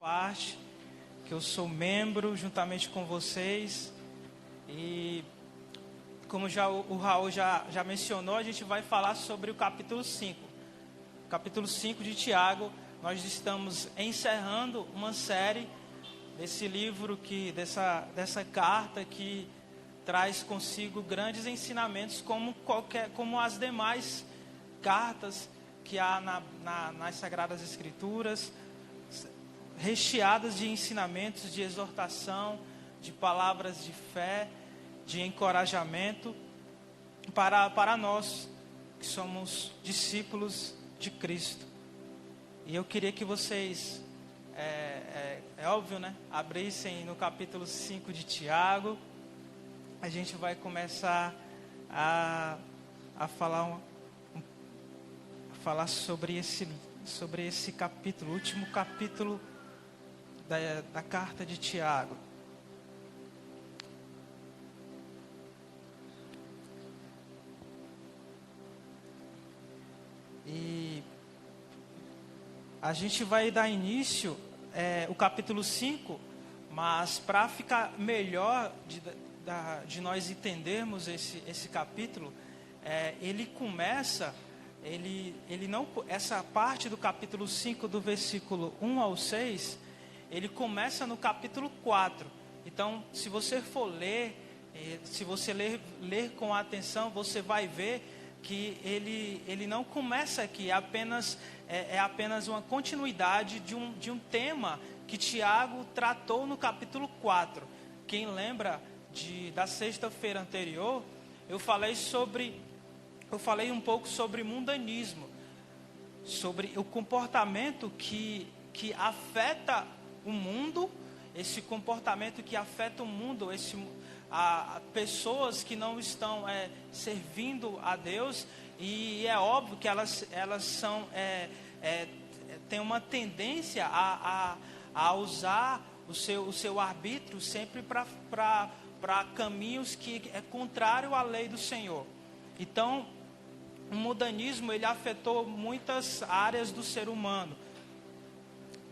parte, que eu sou membro juntamente com vocês. E como o Raul já mencionou, a gente vai falar sobre o capítulo 5. Capítulo 5 de Tiago. Nós estamos encerrando uma série desse livro, dessa carta que traz consigo grandes ensinamentos, como as demais cartas que há nas Sagradas Escrituras, recheadas de ensinamentos, de exortação, de palavras de fé, de encorajamento para nós que somos discípulos de Cristo. E eu queria que vocês, é óbvio, né, abrissem no capítulo 5 de Tiago. A gente vai começar a falar sobre esse capítulo, o último capítulo da carta de Tiago. E a gente vai dar início o capítulo 5, mas para ficar melhor de nós entendermos esse capítulo, ele começa, essa parte do capítulo 5, do versículo 1 ao 6, ele começa no capítulo 4. Então, se você for ler, se você ler com atenção, você vai ver que ele não começa aqui, é apenas uma continuidade de um tema que Tiago tratou no capítulo 4. Quem lembra da sexta-feira anterior, eu falei um pouco sobre mundanismo, sobre o comportamento que afeta o mundo, esse comportamento que afeta o mundo, pessoas que não estão servindo a Deus, e é óbvio que elas têm uma tendência a usar o seu arbítrio sempre para caminhos que é contrário à lei do Senhor. Então, o mundanismo, ele afetou muitas áreas do ser humano.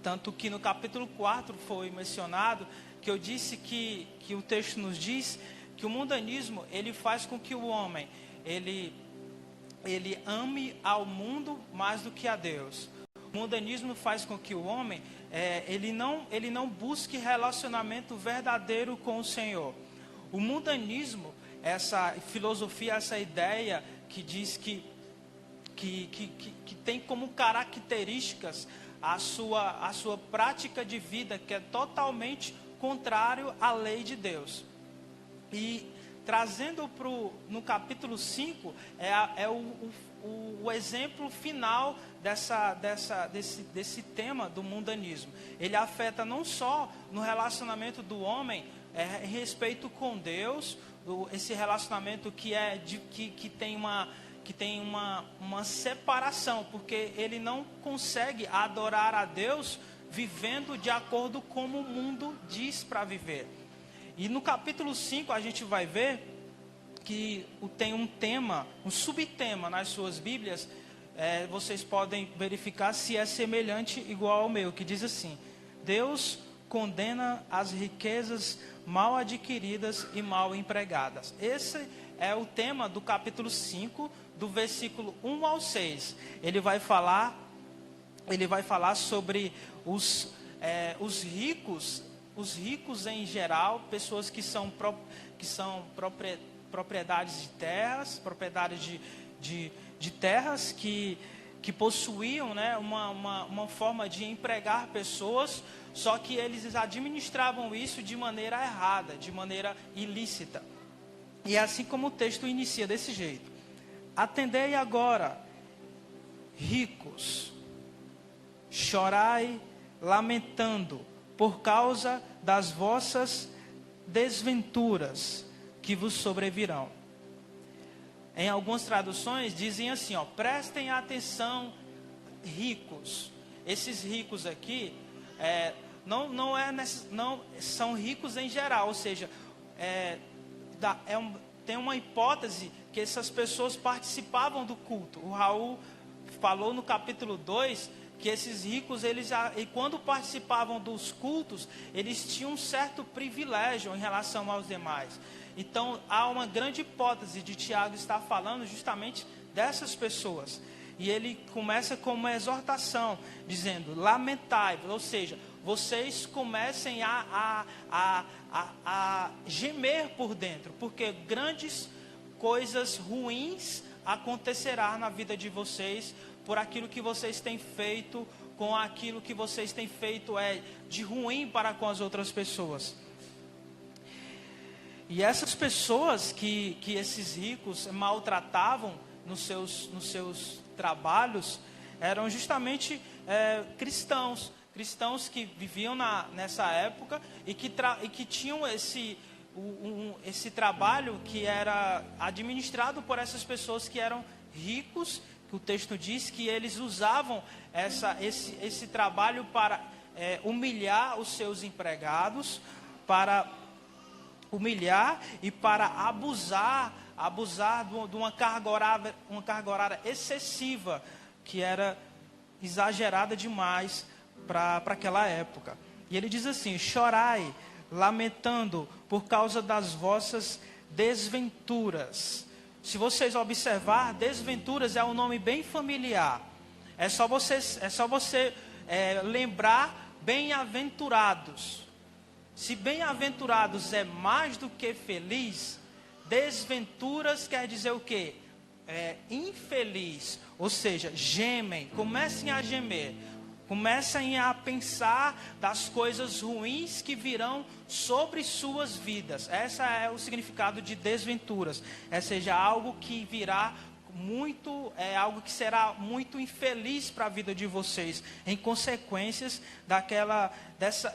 Tanto que no capítulo 4 foi mencionado, que eu disse que o texto nos diz que o mundanismo, ele faz com que o homem, ele ame ao mundo mais do que a Deus. O mundanismo faz com que o homem, ele não busque relacionamento verdadeiro com o Senhor. O mundanismo, essa filosofia, essa ideia que diz que tem como características a sua prática de vida, que é totalmente contrário à lei de Deus. E trazendo no capítulo 5, o exemplo final desse tema do mundanismo. Ele afeta não só no relacionamento do homem, em respeito com Deus, esse relacionamento que tem uma separação, porque ele não consegue adorar a Deus vivendo de acordo com como o mundo diz para viver. E no capítulo 5 a gente vai ver que tem um subtema nas suas Bíblias. Vocês podem verificar se é semelhante, igual ao meu, que diz assim: Deus condena as riquezas mal adquiridas e mal empregadas. Esse é o tema do capítulo 5, do versículo 1 ao 6. Ele vai falar sobre os ricos em geral, pessoas que são propriedades de terras, de terras que possuíam, né, uma forma de empregar pessoas, só que eles administravam isso de maneira errada, de maneira ilícita. E é assim como o texto inicia desse jeito: Atendei agora, ricos, chorai lamentando por causa das vossas desventuras que vos sobrevirão. Em algumas traduções dizem assim, prestem atenção, ricos. Esses ricos aqui não são ricos em geral, ou seja, tem uma hipótese que essas pessoas participavam do culto. O Raul falou no capítulo 2 que esses ricos, e quando participavam dos cultos, eles tinham um certo privilégio em relação aos demais. Então, há uma grande hipótese de Tiago estar falando justamente dessas pessoas. E ele começa com uma exortação, dizendo, lamentai-vos, ou seja, vocês comecem a gemer por dentro, porque grandes coisas ruins acontecerão na vida de vocês, por aquilo que vocês têm feito, com aquilo que vocês têm feito de ruim para com as outras pessoas. E essas pessoas que esses ricos maltratavam nos seus trabalhos, eram justamente cristãos que viviam nessa época e que tinham esse trabalho que era administrado por essas pessoas que eram ricos, que o texto diz que eles usavam esse trabalho para humilhar os seus empregados, para humilhar e para abusar de uma carga horária excessiva, que era exagerada demais para aquela época. E ele diz assim: chorai, lamentando por causa das vossas desventuras. Se vocês observar, desventuras é um nome bem familiar. É só você lembrar bem-aventurados. Se bem-aventurados é mais do que feliz, desventuras quer dizer o quê? Infeliz. Ou seja, gemem, comecem a gemer. Comecem a pensar das coisas ruins que virão sobre suas vidas. Esse é o significado de desventuras. Seja, algo que virá algo que será muito infeliz para a vida de vocês, em consequências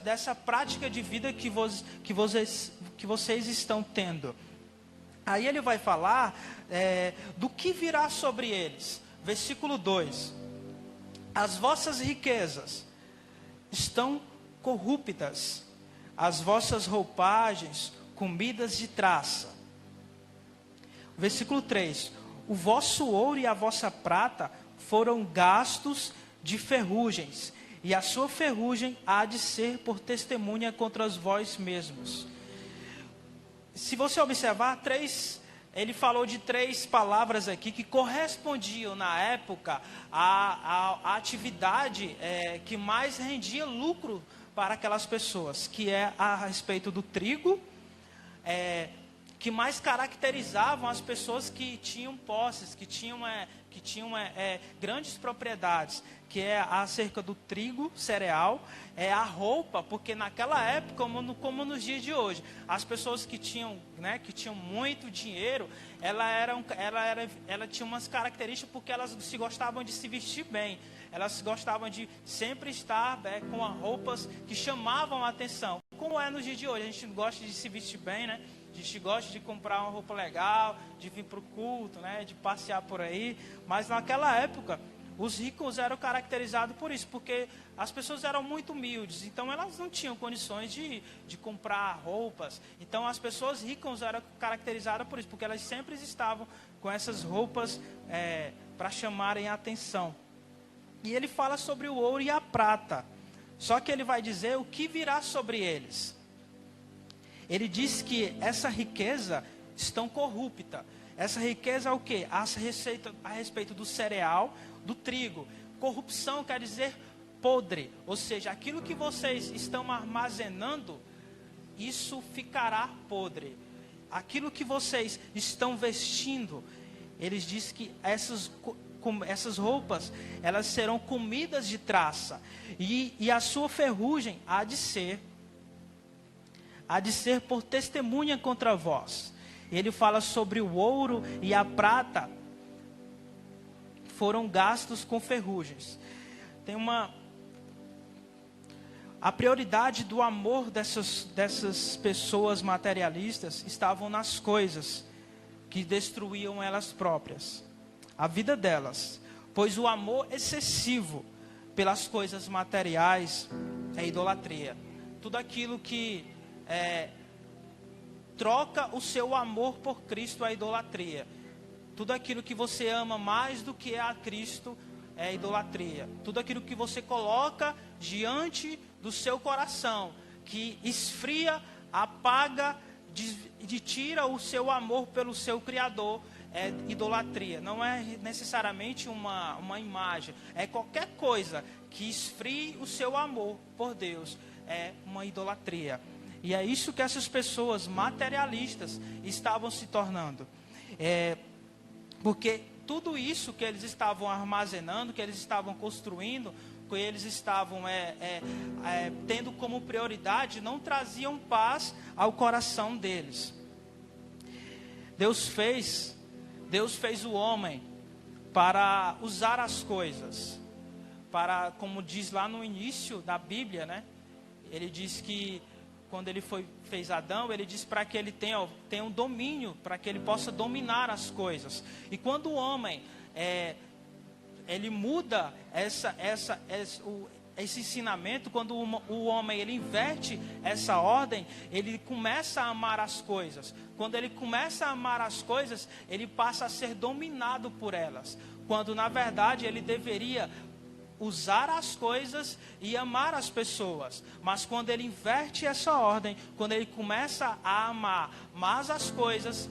dessa prática de vida que vocês estão tendo. Aí ele vai falar do que virá sobre eles. Versículo 2. As vossas riquezas estão corruptas, as vossas roupagens comidas de traça. Versículo 3. O vosso ouro e a vossa prata foram gastos de ferrugens, e a sua ferrugem há de ser por testemunha contra vós mesmos. Se você observar, ele falou de 3 palavras aqui que correspondiam na época à atividade que mais rendia lucro para aquelas pessoas, que é a respeito do trigo, que mais caracterizavam as pessoas que tinham posses, que tinham grandes propriedades, que é acerca do trigo, cereal, a roupa, porque naquela época, como nos dias de hoje, as pessoas que tinham muito dinheiro, ela tinha umas características, porque elas se gostavam de se vestir bem, elas gostavam de sempre estar com roupas que chamavam a atenção, como é nos dias de hoje. A gente gosta de se vestir bem, né? A gente gosta de comprar uma roupa legal, de vir para o culto, né? De passear por aí, mas naquela época os ricos eram caracterizados por isso, porque as pessoas eram muito humildes, então elas não tinham condições de comprar roupas. Então as pessoas ricas eram caracterizadas por isso, porque elas sempre estavam com essas roupas para chamarem a atenção. E ele fala sobre o ouro e a prata, só que ele vai dizer o que virá sobre eles. Ele diz que essa riqueza estão corrupta. Essa riqueza é o quê? A respeito do cereal, do trigo. Corrupção quer dizer podre. Ou seja, aquilo que vocês estão armazenando, isso ficará podre. Aquilo que vocês estão vestindo, eles dizem que essas roupas, elas serão comidas de traça. E a sua ferrugem há de ser por testemunha contra vós. Ele fala sobre o ouro e a prata foram gastos com ferrugens. A prioridade do amor dessas pessoas materialistas estavam nas coisas que destruíam elas próprias, a vida delas, pois o amor excessivo pelas coisas materiais é idolatria. Tudo aquilo que troca o seu amor por Cristo é idolatria. Tudo aquilo que você ama mais do que a Cristo é idolatria. Tudo aquilo que você coloca diante do seu coração, que esfria, apaga, tira o seu amor pelo seu Criador, é idolatria. Não é necessariamente uma imagem, é qualquer coisa que esfrie o seu amor por Deus, é uma idolatria. E é isso que essas pessoas materialistas estavam se tornando. Porque tudo isso que eles estavam armazenando, que eles estavam construindo, que eles estavam tendo como prioridade, não traziam paz ao coração deles. Deus fez o homem para usar as coisas, para, como diz lá no início da Bíblia, né? Ele diz que quando ele fez Adão, ele disse para que ele tenha um domínio, para que ele possa dominar as coisas. E quando o homem ele muda esse ensinamento, quando o homem ele inverte essa ordem, ele começa a amar as coisas. Quando ele começa a amar as coisas, ele passa a ser dominado por elas. Quando na verdade ele deveria usar as coisas e amar as pessoas. Mas quando ele inverte essa ordem, quando ele começa a amar mais as coisas,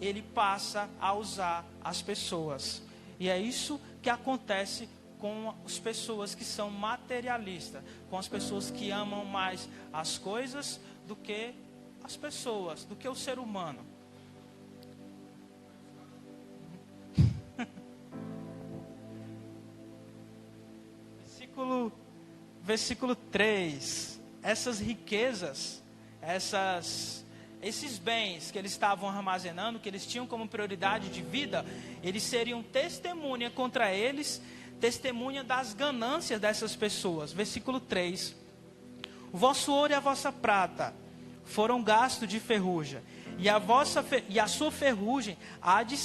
ele passa a usar as pessoas. E é isso que acontece com as pessoas que são materialistas, com as pessoas que amam mais as coisas do que as pessoas, do que o ser humano. Versículo 3. Essas riquezas, esses bens que eles estavam armazenando, que eles tinham como prioridade de vida, eles seriam testemunha contra eles, testemunha das ganâncias dessas pessoas. Versículo 3. O vosso ouro e a vossa prata foram gastos de ferrugem, e a sua ferrugem há de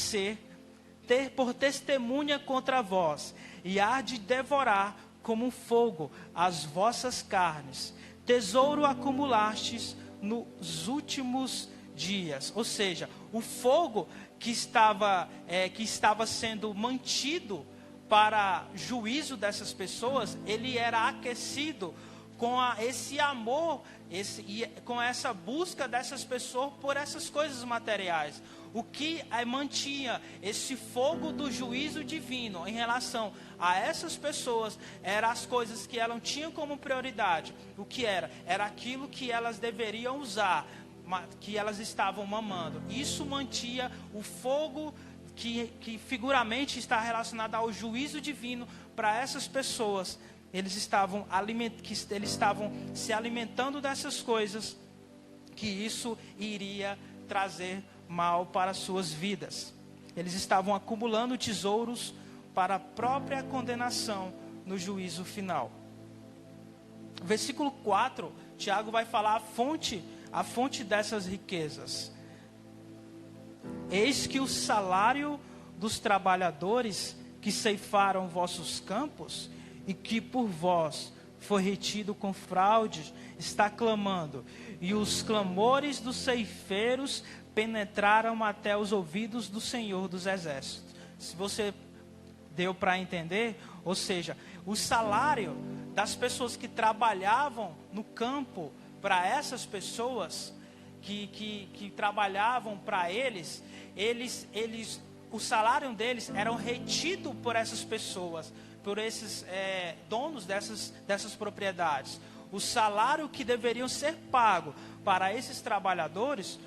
ter por testemunha contra vós, e há de devorar como um fogo as vossas carnes. Tesouro acumulastes nos últimos dias. Ou seja, o fogo que estava sendo mantido para juízo dessas pessoas, ele era aquecido com esse amor, com essa busca dessas pessoas por essas coisas materiais. O que mantinha esse fogo do juízo divino em relação a essas pessoas eram as coisas que elas tinham como prioridade. O que era? Era aquilo que elas deveriam usar, que elas estavam mamando. Isso mantinha o fogo que figuramente está relacionado ao juízo divino para essas pessoas. Eles estavam se alimentando dessas coisas, que isso iria trazer mal para as suas vidas. Eles estavam acumulando tesouros para a própria condenação no juízo final. Versículo 4, Tiago vai falar a fonte dessas riquezas. Eis que o salário dos trabalhadores que ceifaram vossos campos e que por vós foi retido com fraude, está clamando, e os clamores dos ceifeiros penetraram até os ouvidos do Senhor dos Exércitos. Se você deu para entender, ou seja, o salário das pessoas que trabalhavam no campo, para essas pessoas que trabalhavam para eles, o salário deles era retido por essas pessoas, por esses donos dessas propriedades. O salário que deveriam ser pago para esses trabalhadores,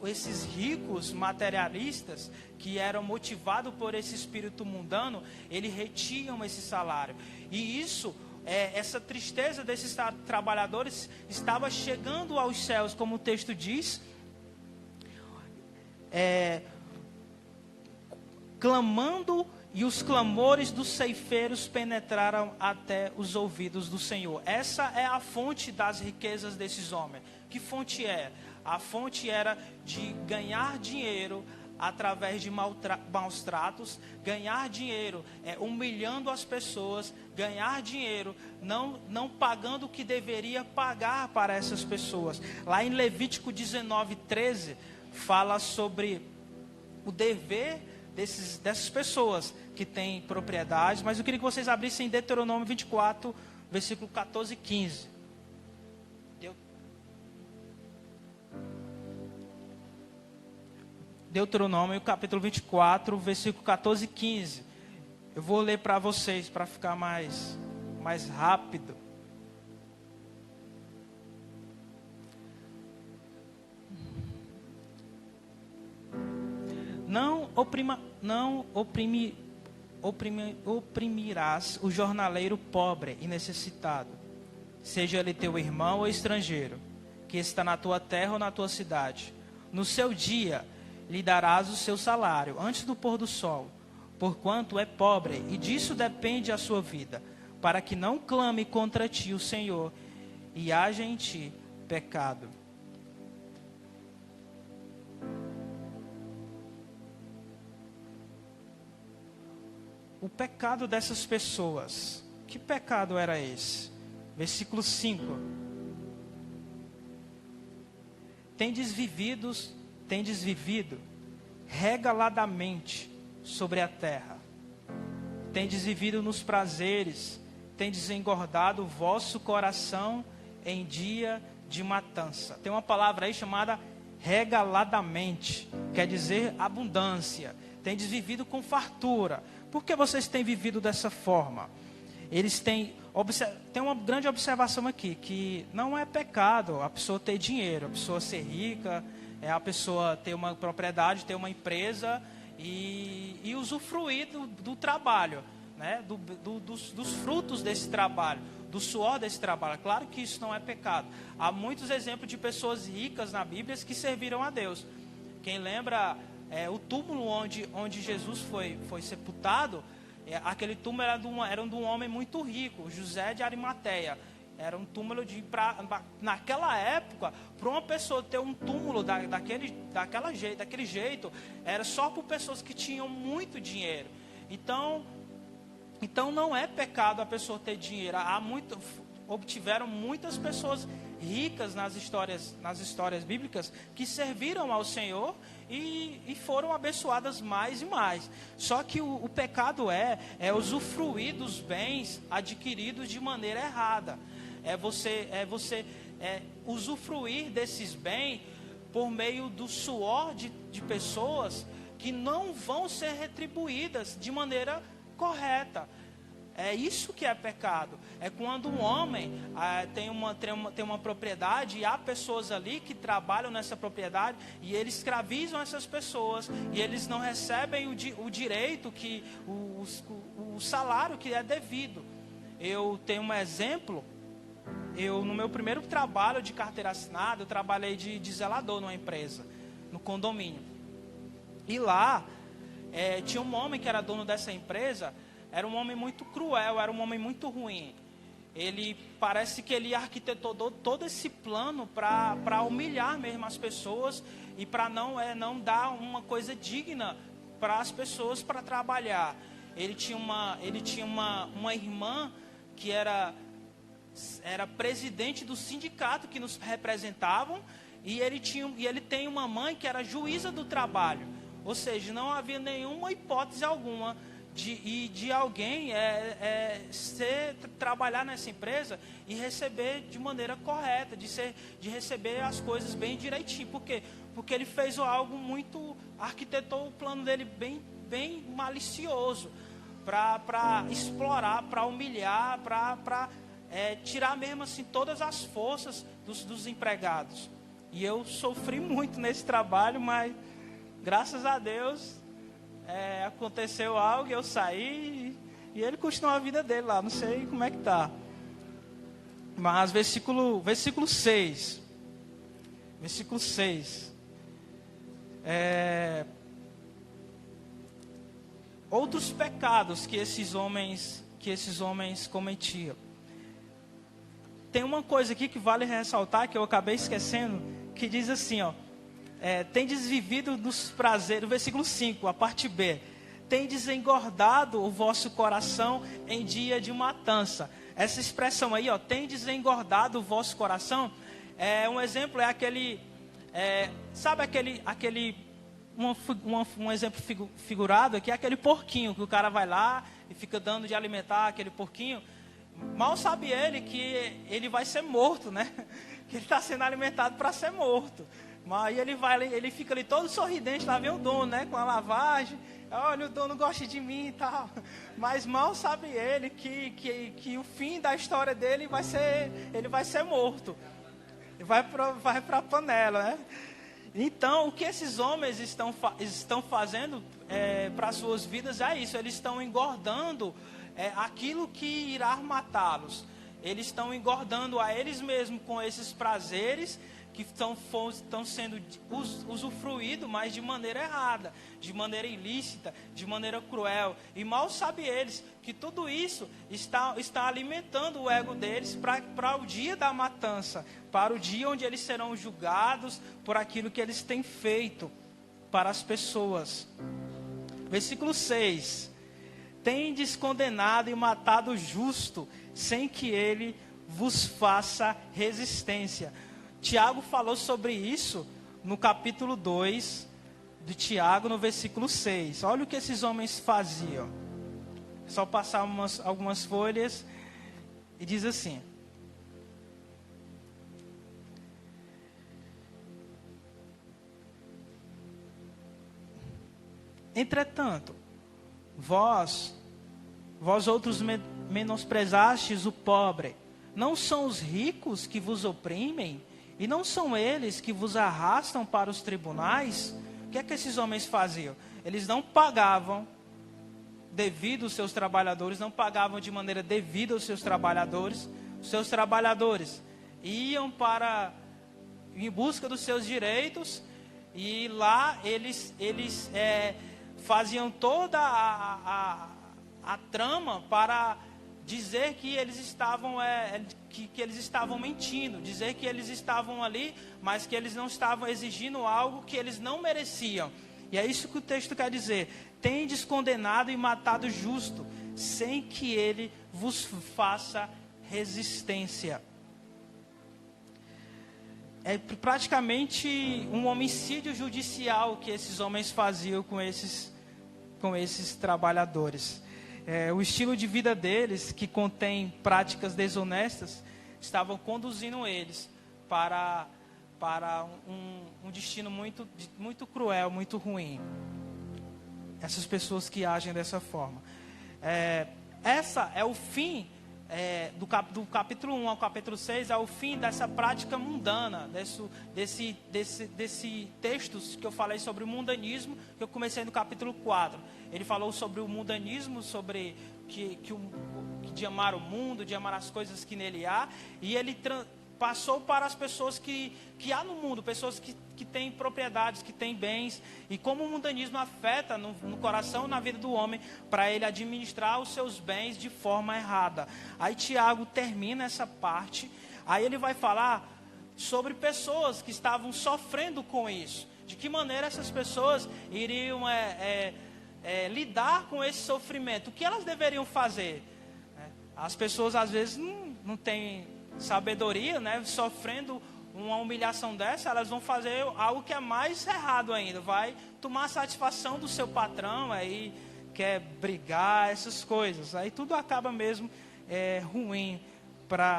esses ricos materialistas que eram motivados por esse espírito mundano, eles retiam esse salário. E isso, essa tristeza desses trabalhadores estava chegando aos céus, como o texto diz, clamando, e os clamores dos ceifeiros penetraram até os ouvidos do Senhor. Essa é a fonte das riquezas desses homens. Que fonte é? A fonte era de ganhar dinheiro através de maus tratos, ganhar dinheiro humilhando as pessoas, ganhar dinheiro não pagando o que deveria pagar para essas pessoas. Lá em Levítico 19:13 fala sobre o dever dessas pessoas tem propriedades, mas eu queria que vocês abrissem Deuteronômio 24, versículo 14 e 15. Deuteronômio, capítulo 24, versículo 14 e 15. Eu vou ler para vocês, para ficar mais rápido. Não oprimirás o jornaleiro pobre e necessitado, seja ele teu irmão ou estrangeiro, que está na tua terra ou na tua cidade. No seu dia lhe darás o seu salário, antes do pôr do sol, porquanto é pobre, e disso depende a sua vida, para que não clame contra ti o Senhor, e haja em ti pecado. O pecado dessas pessoas, que pecado era esse? Versículo 5. Tendes vivido regaladamente sobre a terra. Tendes vivido nos prazeres, tendes engordado o vosso coração em dia de matança. Tem uma palavra aí chamada regaladamente, quer dizer abundância. Tendes vivido com fartura. Por que vocês têm vivido dessa forma? Eles tem uma grande observação aqui, que não é pecado a pessoa ter dinheiro, a pessoa ser rica, a pessoa ter uma propriedade, ter uma empresa e usufruir do trabalho, né? dos frutos desse trabalho, do suor desse trabalho. Claro que isso não é pecado. Há muitos exemplos de pessoas ricas na Bíblia que serviram a Deus. Quem lembra o túmulo onde Jesus foi sepultado, aquele túmulo era de um homem muito rico, José de Arimateia. Era um túmulo naquela época, para uma pessoa ter um túmulo daquele jeito, era só por pessoas que tinham muito dinheiro. Então não é pecado a pessoa ter dinheiro. Obtiveram muitas pessoas ricas nas histórias bíblicas que serviram ao Senhor e foram abençoadas mais e mais. Só que o pecado é usufruir dos bens adquiridos de maneira errada. É você usufruir desses bens por meio do suor de pessoas que não vão ser retribuídas de maneira correta. É isso que é pecado. É quando um homem tem uma propriedade e há pessoas ali que trabalham nessa propriedade e eles escravizam essas pessoas e eles não recebem o direito, o salário que é devido. Eu tenho um exemplo. No meu primeiro trabalho de carteira assinada, eu trabalhei de zelador numa empresa, no condomínio. E lá, tinha um homem que era dono dessa empresa. Era um homem muito cruel, era um homem muito ruim. Parece que ele arquitetou todo esse plano para humilhar mesmo as pessoas e para não dar uma coisa digna para as pessoas para trabalhar. Ele tinha uma irmã que era presidente do sindicato que nos representavam, e ele tem uma mãe que era juíza do trabalho. Ou seja, não havia nenhuma hipótese alguma de alguém trabalhar nessa empresa e receber de maneira correta, de receber as coisas bem direitinho. Por quê? Porque ele fez algo arquitetou o plano dele bem malicioso, para explorar, para humilhar, para tirar mesmo assim todas as forças dos empregados. E eu sofri muito nesse trabalho, mas graças a Deus aconteceu algo, eu saí e ele continuou a vida dele lá. Não sei como é que tá. Mas versículo 6. Versículo 6. Outros pecados que esses homens cometiam. Tem uma coisa aqui que vale ressaltar, que eu acabei esquecendo, que diz assim, tendes vivido nos prazeres, versículo 5, a parte B. Tendes engordado o vosso coração em dia de matança. Essa expressão aí, tendes engordado o vosso coração, um exemplo é aquele, sabe aquele um exemplo figurado aqui é aquele porquinho, que o cara vai lá e fica dando de alimentar aquele porquinho. Mal sabe ele que ele vai ser morto, né? Que ele está sendo alimentado para ser morto. Mas ele fica ali todo sorridente, lá vem o dono, né? Com a lavagem. Olha, o dono gosta de mim e tal. Mas mal sabe ele que o fim da história dele ele vai ser morto. Vai para a panela, né? Então, o que esses homens estão fazendo para as suas vidas é isso. Eles estão engordando aquilo que irá matá-los. Eles estão engordando a eles mesmos com esses prazeres que estão sendo usufruídos, mas de maneira errada, de maneira ilícita, de maneira cruel. E mal sabem eles que tudo isso está alimentando o ego deles para o dia da matança, para o dia onde eles serão julgados por aquilo que eles têm feito para as pessoas. Versículo 6. Tendes condenado e matado o justo, sem que ele vos faça resistência. Tiago falou sobre isso no capítulo 2 de Tiago, no versículo 6. Olha o que esses homens faziam. Só passar algumas folhas e diz assim: entretanto, vós outros menosprezastes o pobre. Não são os ricos que vos oprimem? E não são eles que vos arrastam para os tribunais? O que é que esses homens faziam? Eles não pagavam devido aos seus trabalhadores, não pagavam de maneira devida aos seus trabalhadores. Os seus trabalhadores iam em busca dos seus direitos, e lá eles faziam toda a trama para dizer que eles estavam que eles estavam mentindo, dizer que eles estavam ali, mas que eles não estavam exigindo algo que eles não mereciam. E é isso que o texto quer dizer: tendes condenado e matado o justo, sem que ele vos faça resistência. É praticamente um homicídio judicial que esses homens faziam com esses trabalhadores. O estilo de vida deles, que contém práticas desonestas, estavam conduzindo eles para um destino muito cruel, muito ruim. Essas pessoas que agem dessa forma. Essa é o fim, do capítulo 1 ao capítulo 6, é o fim dessa prática mundana, desse texto que eu falei sobre o mundanismo, que eu comecei no capítulo 4. Ele falou sobre o mundanismo, sobre de amar o mundo, de amar as coisas que nele há, e ele passou para as pessoas que há no mundo, pessoas que têm propriedades, que têm bens, e como o mundanismo afeta no coração, na vida do homem, para ele administrar os seus bens de forma errada. Aí Tiago termina essa parte, aí ele vai falar sobre pessoas que estavam sofrendo com isso, de que maneira essas pessoas iriam lidar com esse sofrimento, o que elas deveriam fazer. As pessoas às vezes não têm sabedoria, né? Sofrendo uma humilhação dessa, elas vão fazer algo que é mais errado ainda, vai tomar a satisfação do seu patrão, aí quer brigar, essas coisas, aí tudo acaba mesmo ruim,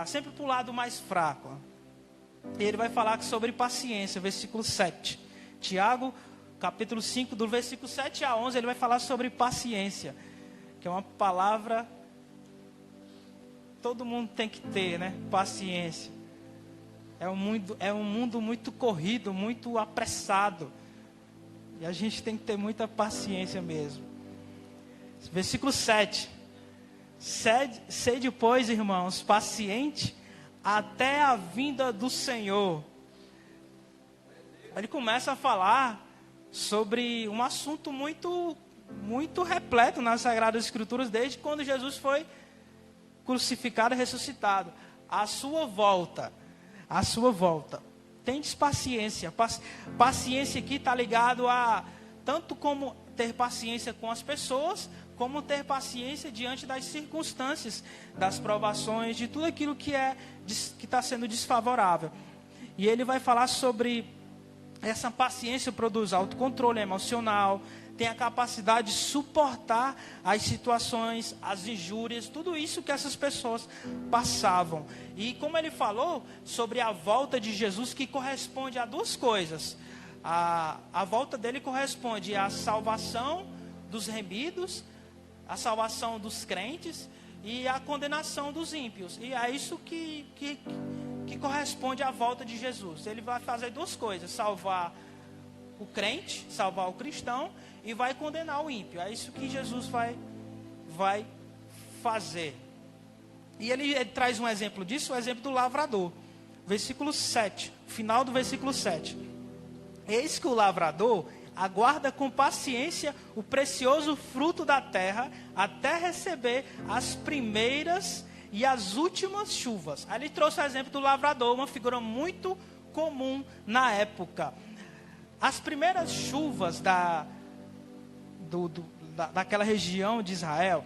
sempre para o lado mais fraco. E ele vai falar sobre paciência, versículo 7. Tiago, capítulo 5, do versículo 7 a 11, ele vai falar sobre paciência, que é uma palavra todo mundo tem que ter, né? Paciência. É um mundo muito corrido, muito apressado. E a gente tem que ter muita paciência mesmo. Versículo 7. Sede, pois, irmãos, paciente até a vinda do Senhor. Ele começa a falar sobre um assunto muito, muito repleto nas Sagradas Escrituras, desde quando Jesus foi crucificado e ressuscitado. A sua volta. Tendes paciência. Paciência aqui está ligado a tanto como ter paciência com as pessoas, como ter paciência diante das circunstâncias, das provações, de tudo aquilo que está sendo desfavorável. E ele vai falar sobre Essa paciência produz autocontrole emocional, tem a capacidade de suportar as situações, as injúrias, tudo isso que essas pessoas passavam. E como ele falou sobre a volta de Jesus, que corresponde a duas coisas. A volta dele corresponde à salvação dos remidos, a salvação dos crentes e a condenação dos ímpios. E é isso que corresponde à volta de Jesus. Ele vai fazer duas coisas: salvar o crente, salvar o cristão, e vai condenar o ímpio. É isso que Jesus vai fazer. E ele traz um exemplo disso, o exemplo do lavrador. Versículo 7, final do versículo 7. Eis que o lavrador aguarda com paciência o precioso fruto da terra, até receber as primeiras e as últimas chuvas. Aí ele trouxe o exemplo do lavrador, uma figura muito comum na época. As primeiras chuvas daquela região de Israel,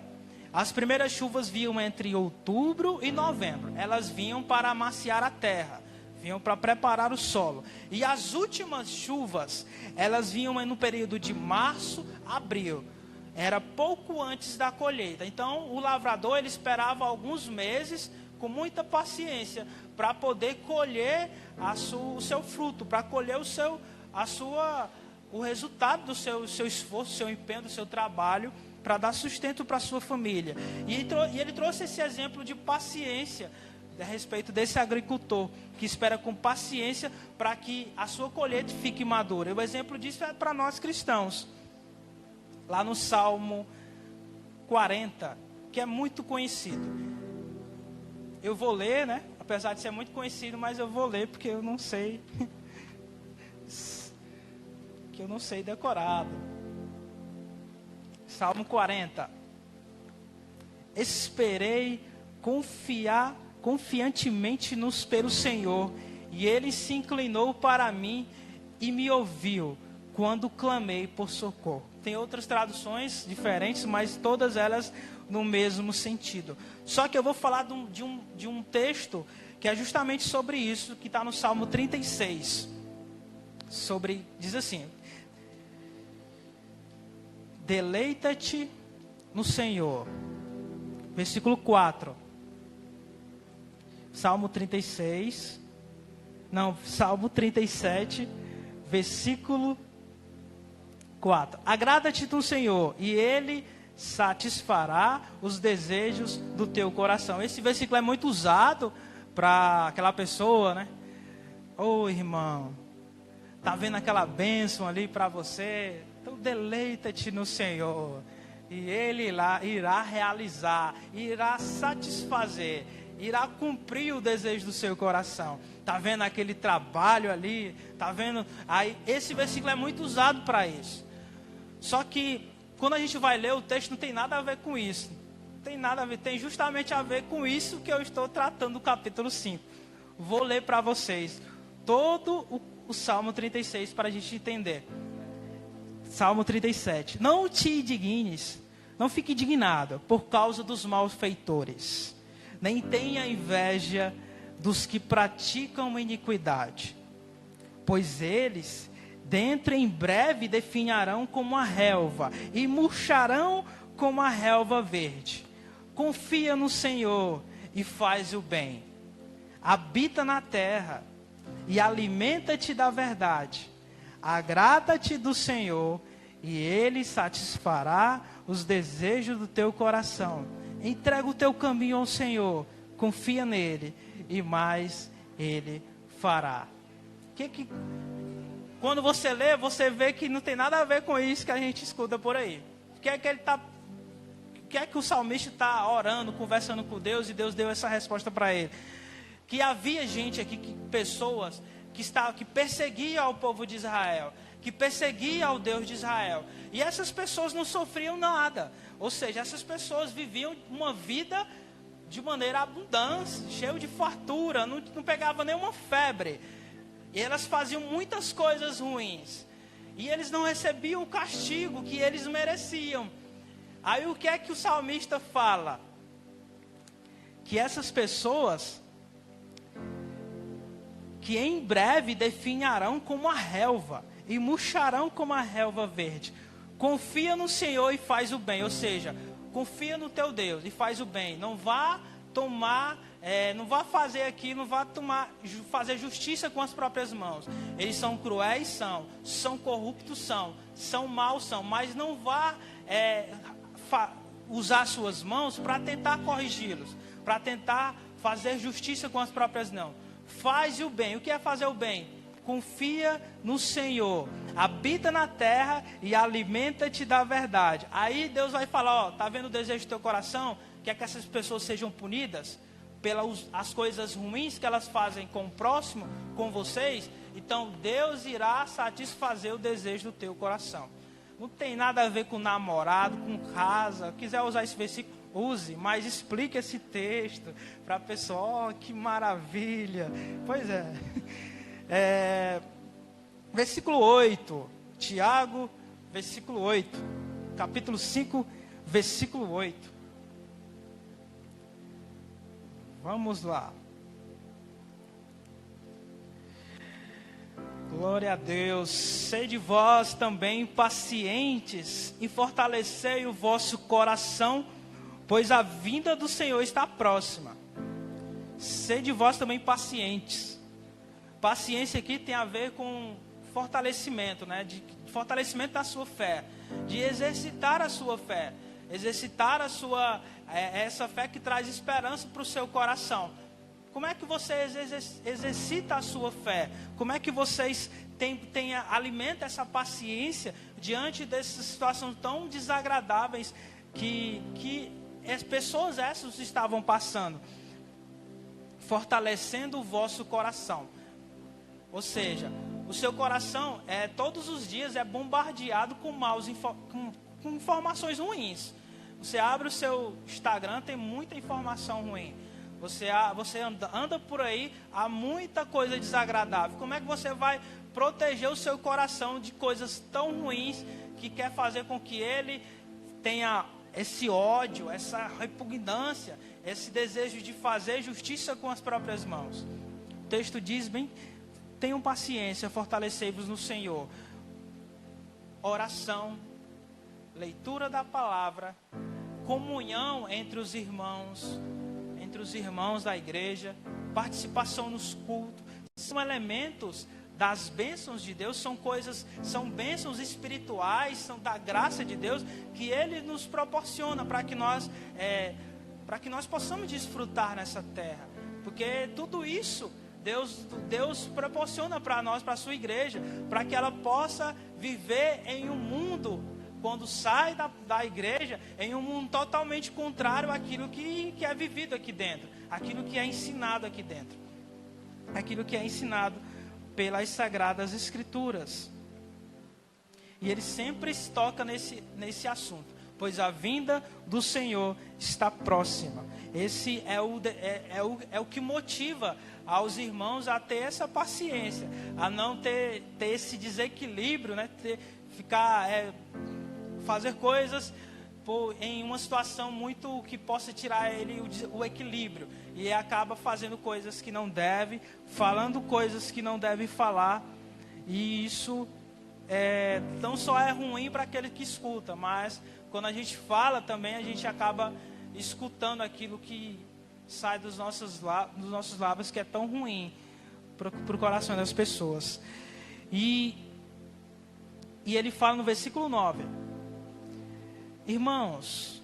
as primeiras chuvas vinham entre outubro e novembro. Elas vinham para amaciar a terra, vinham para preparar o solo. E as últimas chuvas, elas vinham no período de março, abril. Era pouco antes da colheita. Então, o lavrador, ele esperava alguns meses, com muita paciência, para poder colher o seu fruto, para colher o resultado do seu esforço, do seu empenho, do seu trabalho, para dar sustento para a sua família. E ele trouxe esse exemplo de paciência a respeito desse agricultor que espera com paciência para que a sua colheita fique madura. E o exemplo disso é para nós cristãos. Lá no Salmo 40, que é muito conhecido. Eu vou ler, né? Apesar de ser muito conhecido, mas eu vou ler porque eu não sei. Que eu não sei decorado. Salmo 40. Esperei confiantemente pelo Senhor, e Ele se inclinou para mim e me ouviu quando clamei por socorro. Tem outras traduções diferentes, mas todas elas no mesmo sentido. Só que eu vou falar de um texto que é justamente sobre isso, que está no Salmo 36. Diz assim: deleita-te no Senhor. Versículo 4. Salmo 37, versículo 4. Agrada-te do Senhor, e Ele satisfará os desejos do teu coração. Esse versículo é muito usado para aquela pessoa, né? Ô irmão, tá vendo aquela bênção ali para você? Então deleita-te no Senhor, e Ele irá realizar, irá satisfazer, irá cumprir o desejo do seu coração. Tá vendo aquele trabalho ali? Tá vendo? Aí esse versículo é muito usado para isso. Só que quando a gente vai ler o texto, não tem nada a ver com isso. Não tem nada a ver, tem justamente a ver com isso que eu estou tratando no capítulo 5. Vou ler para vocês todo o Salmo 36 para a gente entender. Salmo 37. Não te indignes, não fique indignado por causa dos malfeitores, nem tenha inveja dos que praticam iniquidade, pois eles dentro em breve definharão como a relva e murcharão como a relva verde. Confia no Senhor e faz o bem. Habita na terra e alimenta-te da verdade. Agrada-te do Senhor e Ele satisfará os desejos do teu coração. Entrega o teu caminho ao Senhor, confia nele e mais Ele fará. Quando você lê, você vê que não tem nada a ver com isso que a gente escuta por aí. O que é que o salmista está orando, conversando com Deus, e Deus deu essa resposta para ele? Que havia gente aqui, pessoas que perseguiam o povo de Israel, que perseguiam o Deus de Israel. E essas pessoas não sofriam nada. Ou seja, essas pessoas viviam uma vida de maneira abundante, cheio de fartura, não pegava nenhuma febre. E elas faziam muitas coisas ruins. E eles não recebiam o castigo que eles mereciam. Aí o que é que o salmista fala? Que essas pessoas, que em breve definharão como a relva e murcharão como a relva verde. Confia no Senhor e faz o bem, ou seja, confia no teu Deus e faz o bem. Não vá tomar, não vá fazer aqui, não vá fazer justiça com as próprias mãos. Eles são cruéis, são corruptos, são maus, mas não vá usar suas mãos para tentar corrigi-los, para tentar fazer justiça com as próprias mãos. Faz o bem. O que é fazer o bem? Confia no Senhor, habita na terra e alimenta-te da verdade. Aí Deus vai falar, ó, tá vendo o desejo do teu coração? Quer que essas pessoas sejam punidas pelas as coisas ruins que elas fazem com o próximo, com vocês? Então Deus irá satisfazer o desejo do teu coração. Não tem nada a ver com namorado, com casa. Quiser usar esse versículo, use, mas explique esse texto para a pessoa. Oh, que maravilha. Pois é. Versículo 8, Tiago, versículo 8, capítulo 5, versículo 8. Vamos lá. Glória a Deus. Sede vós também pacientes e fortalecei o vosso coração, pois a vinda do Senhor está próxima. Sede vós também pacientes. Paciência aqui tem a ver com fortalecimento, né? De fortalecimento da sua fé, de exercitar a sua fé, exercitar essa fé que traz esperança para o seu coração. Como é que você exercita a sua fé? Como é que vocês alimentam essa paciência diante dessas situações tão desagradáveis que as pessoas essas estavam passando? Fortalecendo o vosso coração. Ou seja, o seu coração todos os dias é bombardeado com com informações ruins. Você abre o seu Instagram, tem muita informação ruim. Você anda por aí, há muita coisa desagradável. Como é que você vai proteger o seu coração de coisas tão ruins que quer fazer com que ele tenha esse ódio, essa repugnância, esse desejo de fazer justiça com as próprias mãos? O texto diz bem: tenham paciência, fortalecei-vos no Senhor. Oração, leitura da palavra, comunhão entre os irmãos da igreja, participação nos cultos, são elementos das bênçãos de Deus, são bênçãos espirituais, são da graça de Deus que Ele nos proporciona para que nós possamos desfrutar nessa terra, porque tudo isso Deus proporciona para nós, para a sua igreja, para que ela possa viver em um mundo, quando sai da igreja, em um mundo totalmente contrário àquilo que é vivido aqui dentro, aquilo que é ensinado aqui dentro, aquilo que é ensinado pelas Sagradas Escrituras. E ele sempre toca nesse assunto, pois a vinda do Senhor está próxima. Esse é o que motiva aos irmãos a ter essa paciência, a não ter esse desequilíbrio, né? Fazer coisas em uma situação muito que possa tirar ele o equilíbrio, e acaba fazendo coisas que não deve, falando coisas que não deve falar, e isso não só é ruim para aquele que escuta, mas quando a gente fala também, a gente acaba escutando aquilo que sai dos nossos lábios, que é tão ruim para o coração das pessoas. E ele fala no versículo 9: irmãos,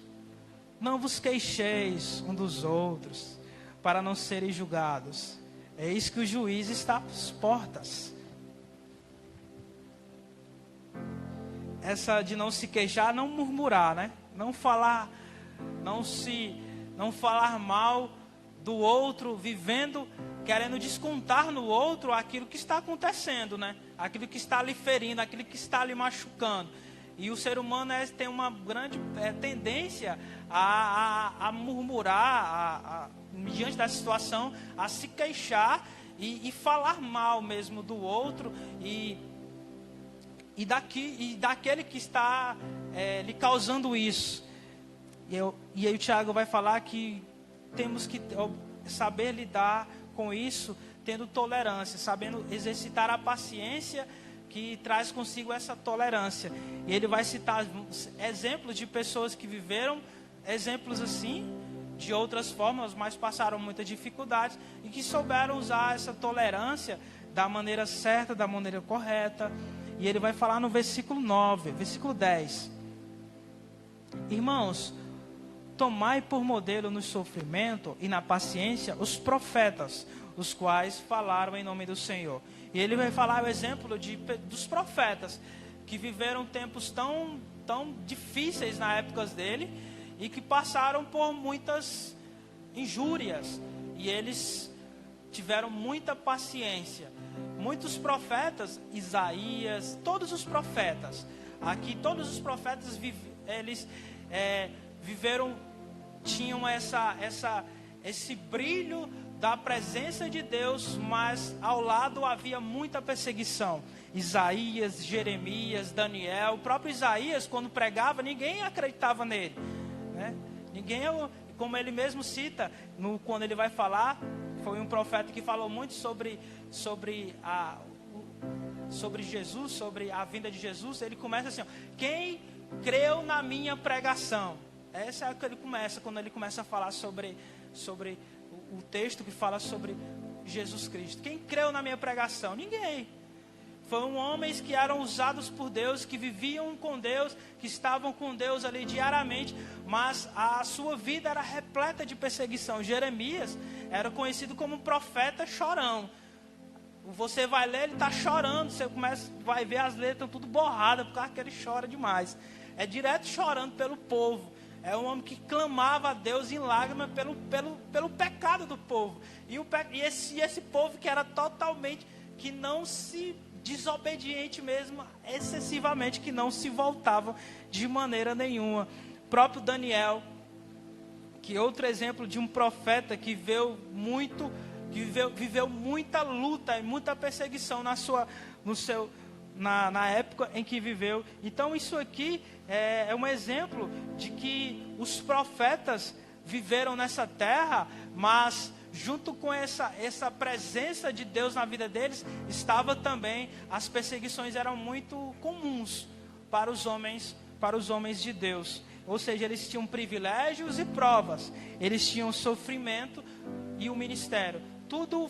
não vos queixeis um dos outros, para não serem julgados. Eis que o juiz está às portas. Essa de não se queixar, não murmurar, né? Não falar mal do outro, querendo descontar no outro aquilo que está acontecendo, né? Aquilo que está lhe ferindo, aquilo que está lhe machucando. E o ser humano tem uma grande tendência a murmurar, diante da situação, a se queixar e falar mal mesmo do outro e daquele que está lhe causando isso. E aí o Tiago vai falar que temos que saber lidar com isso, tendo tolerância, sabendo exercitar a paciência que traz consigo essa tolerância. E ele vai citar exemplos de pessoas que viveram exemplos assim, de outras formas, mas passaram muita dificuldade e que souberam usar essa tolerância da maneira certa, da maneira correta. E ele vai falar no versículo 9, versículo 10. Irmãos, tomai por modelo no sofrimento e na paciência os profetas, os quais falaram em nome do Senhor. E ele vai falar o exemplo dos profetas, que viveram tempos tão difíceis na época dele, e que passaram por muitas injúrias, e eles tiveram muita paciência. Muitos profetas, Isaías, todos os profetas, aqui todos os profetas, eles viveram, tinham esse brilho da presença de Deus, mas ao lado havia muita perseguição. Isaías, Jeremias, Daniel, o próprio Isaías, quando pregava, ninguém acreditava nele, né? Ninguém, como ele mesmo cita, quando ele vai falar, foi um profeta que falou muito sobre Jesus, sobre a vinda de Jesus. Ele começa assim, ó, quem creu na minha pregação? Essa é o que ele começa, quando ele começa a falar sobre o texto que fala sobre Jesus Cristo. Quem creu na minha pregação? Ninguém. Foram homens que eram usados por Deus, que viviam com Deus, que estavam com Deus ali diariamente, mas a sua vida era repleta de perseguição. Jeremias era conhecido como um profeta chorão. Você vai ler, ele está chorando, você vai ver as letras tudo borradas, por causa que ele chora demais. É direto chorando pelo povo. É um homem que clamava a Deus em lágrimas pelo pecado do povo. E esse povo que era totalmente, que não se desobediente mesmo, excessivamente, que não se voltava de maneira nenhuma. O próprio Daniel, que é outro exemplo de um profeta que viveu muita luta e muita perseguição na época em que viveu. Então isso aqui é um exemplo de que os profetas viveram nessa terra, mas junto com essa presença de Deus na vida deles, estava também, as perseguições eram muito comuns para os homens de Deus. Ou seja, eles tinham privilégios e provas, eles tinham sofrimento e o ministério, tudo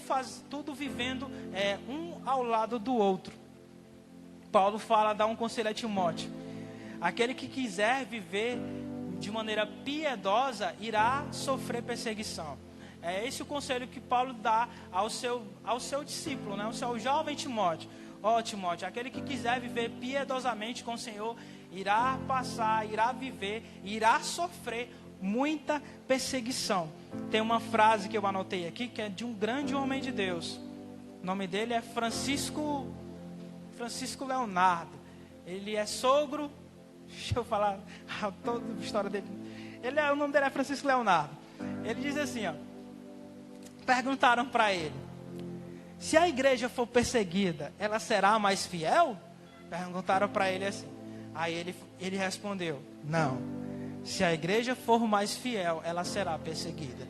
vivendo um ao lado do outro. Paulo dá um conselho a Timóteo: aquele que quiser viver de maneira piedosa irá sofrer perseguição. É esse o conselho que Paulo dá ao seu discípulo, né? Ao seu jovem Timóteo. Timóteo, aquele que quiser viver piedosamente com o Senhor irá viver, irá sofrer muita perseguição. Tem uma frase que eu anotei aqui, que é de um grande homem de Deus. O nome dele é Francisco Leonardo. Ele é sogro, deixa eu falar toda a história dele. O nome dele é Francisco Leonardo. Ele diz assim, ó, perguntaram para ele: se a igreja for perseguida, ela será mais fiel? Perguntaram para ele assim. Aí ele respondeu: não. Se a igreja for mais fiel, ela será perseguida.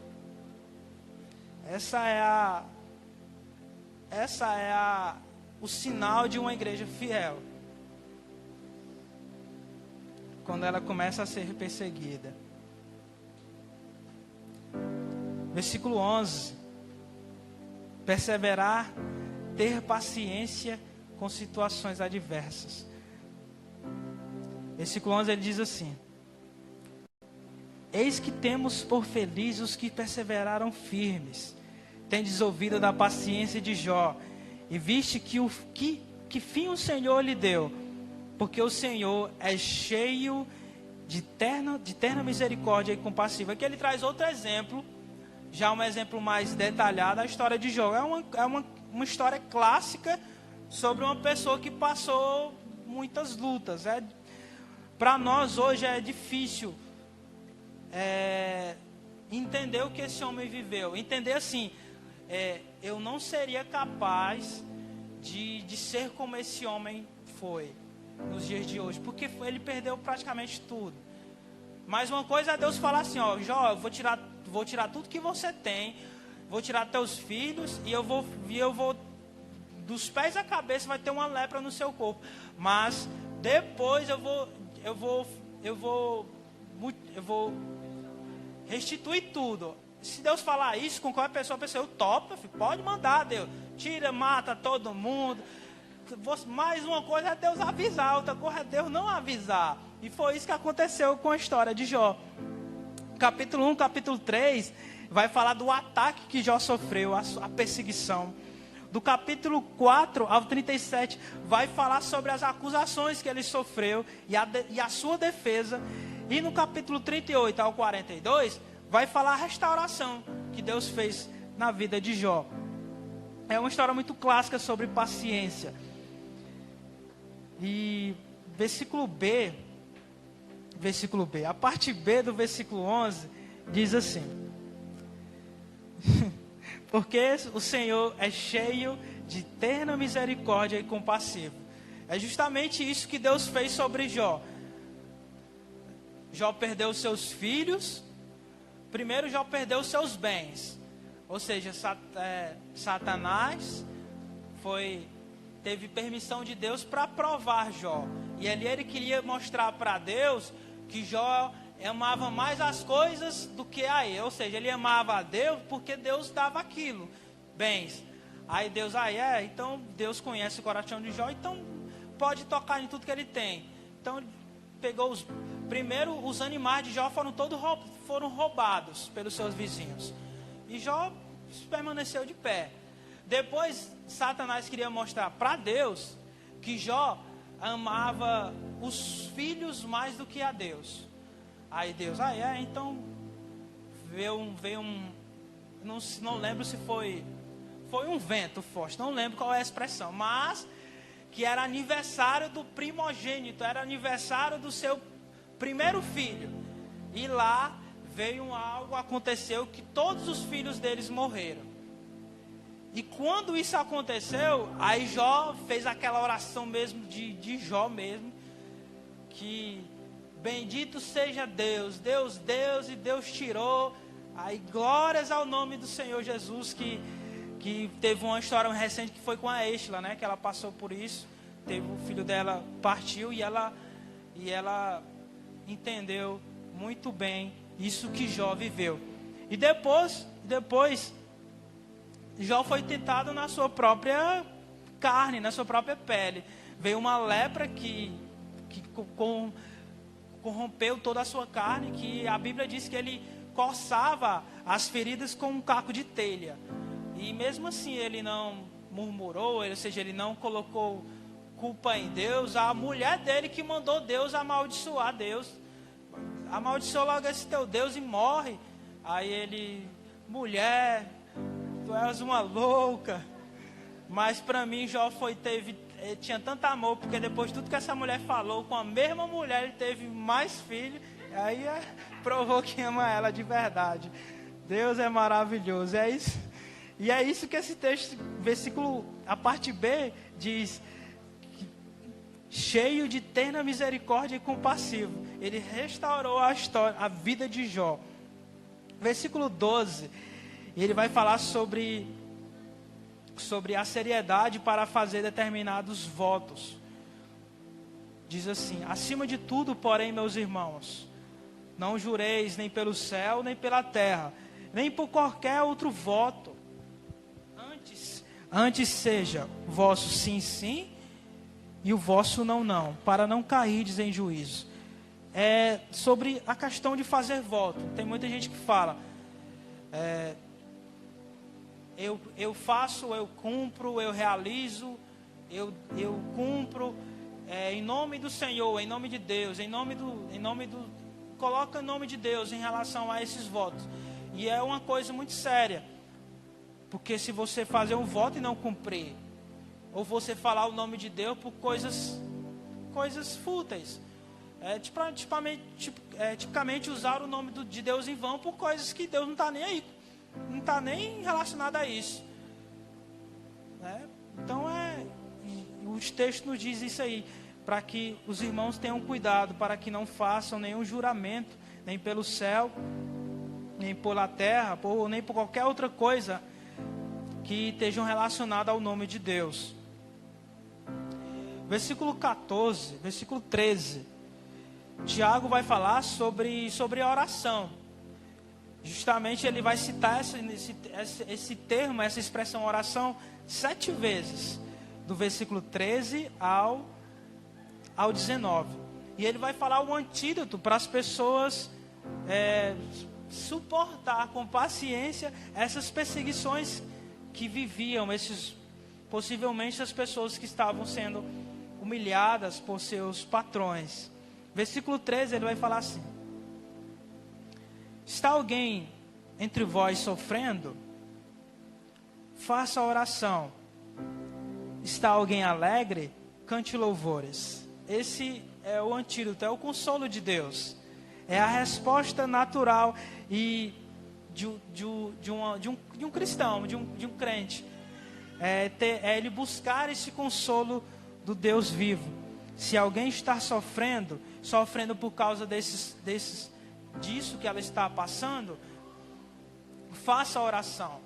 Essa é o sinal de uma igreja fiel. Quando ela começa a ser perseguida. Versículo 11. Perseverar, ter paciência com situações adversas. Versículo 11 ele diz assim: eis que temos por felizes os que perseveraram firmes. Tendes ouvido da paciência de Jó, e viste que fim o Senhor lhe deu, porque o Senhor é cheio de terna misericórdia e compassivo. Aqui ele traz outro exemplo, já um exemplo mais detalhado, a história de Jó. É uma história clássica sobre uma pessoa que passou muitas lutas. Para nós hoje é difícil entender o que esse homem viveu. Entender assim, eu não seria capaz de ser como esse homem foi nos dias de hoje, porque ele perdeu praticamente tudo. Mas uma coisa é Deus falar assim, ó, Jó, eu vou tirar tudo que você tem, vou tirar teus filhos e eu vou dos pés à cabeça vai ter uma lepra no seu corpo, mas depois eu vou restituir tudo. Se Deus falar isso com qualquer pessoa, a pessoa, eu topo, pode mandar, Deus, tira, mata todo mundo. Mais uma coisa é Deus avisar, outra coisa é Deus não avisar. E foi isso que aconteceu com a história de Jó. Capítulo 1, capítulo 3 vai falar do ataque que Jó sofreu, a perseguição. Do capítulo 4 ao 37 vai falar sobre as acusações que ele sofreu e a sua defesa. E no capítulo 38 ao 42 vai falar a restauração que Deus fez na vida de Jó. É uma história muito clássica sobre paciência. E versículo B, a parte B do versículo 11 diz assim: porque o Senhor é cheio de terna misericórdia e compassivo. É justamente isso que Deus fez sobre Jó. Jó perdeu seus filhos. Primeiro Jó perdeu seus bens. Ou seja, Satanás teve permissão de Deus para provar Jó. E ali ele queria mostrar para Deus que Jó amava mais as coisas do que a ele. Ou seja, ele amava a Deus porque Deus dava aquilo, bens. Aí Deus, então Deus conhece o coração de Jó, então pode tocar em tudo que ele tem. Então pegou primeiro os animais de Jó foram roubados pelos seus vizinhos. E Jó permaneceu de pé. Depois Satanás queria mostrar para Deus que Jó amava os filhos mais do que a Deus. Aí Deus, então veio um não lembro se foi um vento forte, não lembro qual é a expressão, mas que era aniversário do primogênito, era aniversário do seu primeiro filho. E lá aconteceu que todos os filhos deles morreram. E quando isso aconteceu, aí Jó fez aquela oração mesmo de Jó mesmo, que bendito seja Deus, Deus deu e Deus tirou. Aí glórias ao nome do Senhor Jesus, que teve uma história recente que foi com a Estela, né? Que ela passou por isso, o filho dela partiu e ela entendeu muito bem isso que Jó viveu. E depois Jó foi tentado na sua própria carne, na sua própria pele. Veio uma lepra que corrompeu toda a sua carne, que a Bíblia diz que ele coçava as feridas com um caco de telha. E mesmo assim ele não murmurou, ou seja, ele não colocou culpa em Deus. A mulher dele que mandou Deus amaldiçoar Deus. Amaldiçoa logo esse teu Deus e morre. Aí ele, mulher, tu és uma louca. Mas para mim Jó tinha tanto amor, porque depois de tudo que essa mulher falou, com a mesma mulher ele teve mais filhos. Aí provou que ama ela de verdade. Deus é maravilhoso, é isso. E é isso que esse texto, versículo, a parte B diz: cheio de terna misericórdia e compassivo. Ele restaurou a vida de Jó. Versículo 12, ele vai falar sobre a seriedade para fazer determinados votos. Diz assim: acima de tudo, porém, meus irmãos, não jureis nem pelo céu, nem pela terra, nem por qualquer outro voto. Antes seja o vosso sim, sim, e o vosso não, não, para não cairdes em juízo. É sobre a questão de fazer voto. Tem muita gente que fala, eu faço, eu cumpro, eu realizo, eu cumpro, em nome do Senhor, em nome de Deus, coloca em nome de Deus em relação a esses votos. E é uma coisa muito séria, porque se você fazer um voto e não cumprir, ou você falar o nome de Deus por coisas fúteis, tipicamente usar o nome de Deus em vão por coisas que Deus não está nem aí, não está nem relacionado a isso, né? Então os textos nos dizem isso aí, para que os irmãos tenham cuidado, para que não façam nenhum juramento, nem pelo céu, nem pela terra, ou nem por qualquer outra coisa que estejam relacionadas ao nome de Deus. Versículo 14, versículo 13. Tiago vai falar sobre a oração. Justamente ele vai citar esse termo, essa expressão oração, 7 vezes. Do versículo 13 ao 19. E ele vai falar o antídoto para as pessoas suportar com paciência essas perseguições que viviam, possivelmente as pessoas que estavam sendo humilhadas por seus patrões. Versículo 13 ele vai falar assim: está alguém entre vós sofrendo? Faça oração. Está alguém alegre? Cante louvores. Esse é o antídoto, é o consolo de Deus. É a resposta natural e de um cristão, de um crente. É ele buscar esse consolo do Deus vivo. Se alguém está sofrendo por causa disso que ela está passando, faça a oração.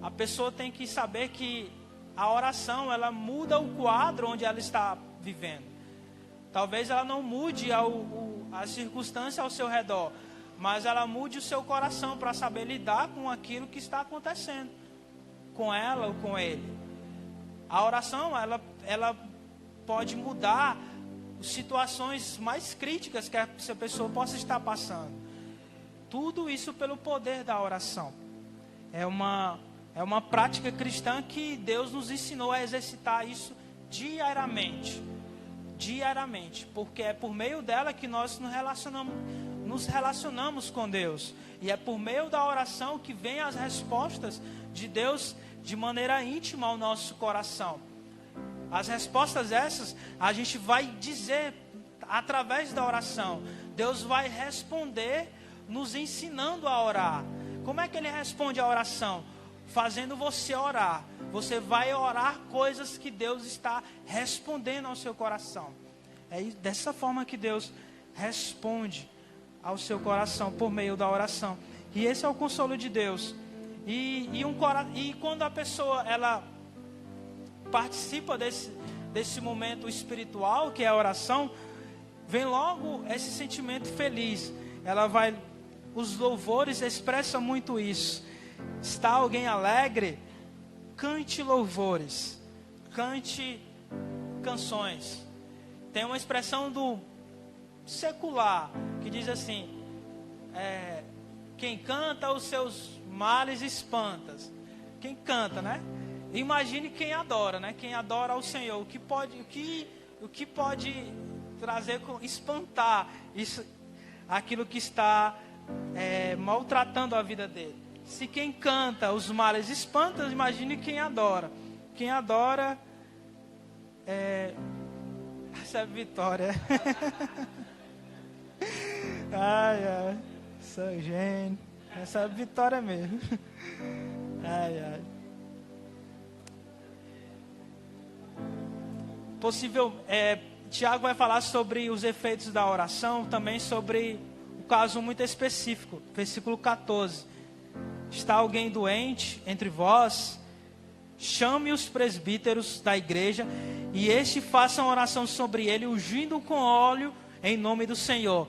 A pessoa tem que saber que a oração, ela muda o quadro onde ela está vivendo. Talvez ela não mude a circunstância ao seu redor, mas ela mude o seu coração para saber lidar com aquilo que está acontecendo com ela ou com ele. A oração, ela pode mudar situações mais críticas que essa pessoa possa estar passando. Tudo isso pelo poder da oração. É uma prática cristã que Deus nos ensinou a exercitar isso diariamente. Porque é por meio dela que nós nos relacionamos com Deus. E é por meio da oração que vem as respostas de Deus de maneira íntima ao nosso coração. As respostas essas a gente vai dizer através da oração. Deus vai responder nos ensinando a orar. Como é que Ele responde a oração? Fazendo você orar. Você vai orar coisas que Deus está respondendo ao seu coração. É dessa forma que Deus responde ao seu coração por meio da oração. E esse é o consolo de Deus. E quando a pessoa ela participa desse momento espiritual que é a oração, vem logo esse sentimento feliz. Os louvores expressam muito isso. Está alguém alegre? Cante louvores, cante canções. Tem uma expressão do secular que diz assim: quem canta os seus males espanta. Quem canta, né? Imagine quem adora, né? Quem adora ao Senhor. O que pode trazer, espantar isso, aquilo que está maltratando a vida dele. Se quem canta os males espanta, imagine quem adora. Quem adora recebe vitória. Ai, sou gênio. Recebe vitória mesmo. Ai. Tiago vai falar sobre os efeitos da oração, também sobre um caso muito específico. Versículo 14. Está alguém doente entre vós? Chame os presbíteros da igreja e estes façam oração sobre ele, ungindo com óleo em nome do Senhor.